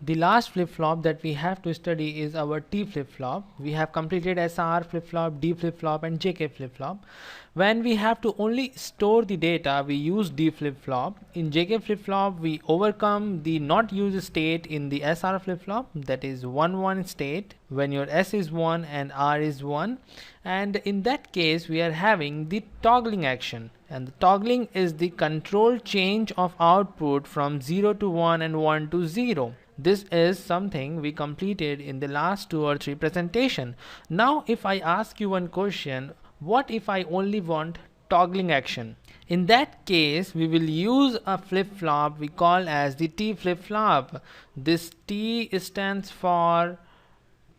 The last flip-flop that we have to study is our T flip-flop. We have completed SR flip-flop, D flip-flop and JK flip-flop. When we have to only store the data, we use D flip-flop. In JK flip-flop, we overcome the not use state in the SR flip-flop, that is 1-1 state when your S is 1 and R is 1. And in that case, we are having the toggling action. And the toggling is the control change of output from 0 to 1 and 1 to 0. This is something we completed in the last 2 or 3 presentation. Now if I ask you one question, what if I only want toggling action? In that case, we will use a flip-flop we call as the T flip-flop. This T stands for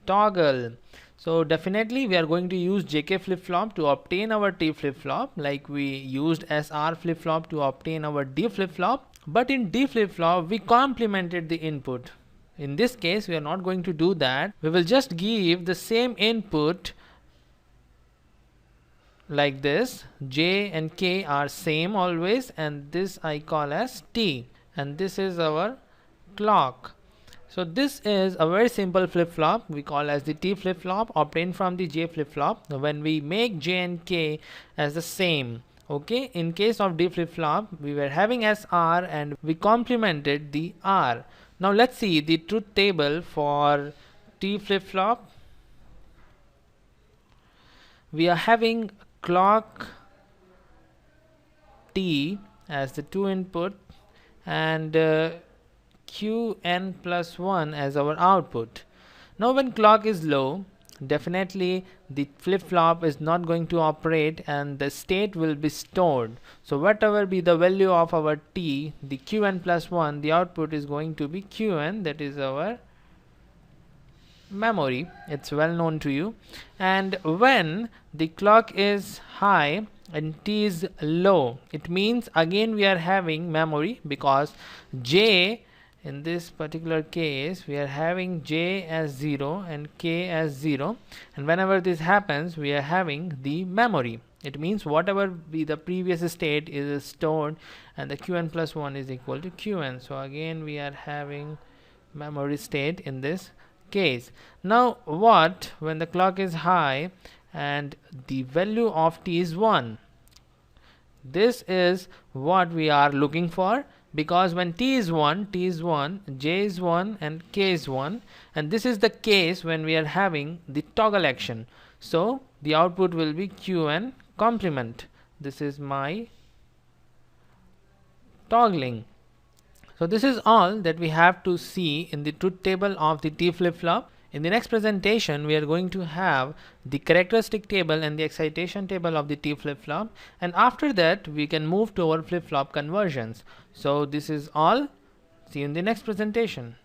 toggle. So definitely we are going to use JK flip-flop to obtain our T flip-flop, like we used SR flip-flop to obtain our D flip-flop. But in D flip-flop, we complemented the input. In this case, we are not going to do that. We will just give the same input like this. J and K are same always, and this I call as T. And this is our clock. So this is a very simple flip-flop we call as the T flip-flop obtained from the J flip-flop when we make J and K as the same. Okay, in case of D flip-flop, we were having SR and we complemented the R. Now let's see the truth table for T flip-flop. We are having clock T as the 2 input and Qn plus 1 as our output. Now when clock is low, definitely the flip-flop is not going to operate and the state will be stored. So whatever be the value of our T, the Qn plus 1, the output is going to be Qn, that is our memory. It's well known to you. And when the clock is high and T is low, it means again we are having memory, because J, in this particular case, we are having J as 0 and K as 0, and whenever this happens, we are having the memory. It means whatever be the previous state is stored, and the Qn plus 1 is equal to Qn. So again we are having memory state in this case. Now what when the clock is high and the value of T is 1? This is what we are looking for, because when T is 1, J is 1 and K is 1, and this is the case when we are having the toggle action. So the output will be Qn complement. This is my toggling. So this is all that we have to see in the truth table of the T flip-flop. In the next presentation, we are going to have the characteristic table and the excitation table of the T flip-flop, and after that we can move to our flip-flop conversions. So this is all. See you in the next presentation.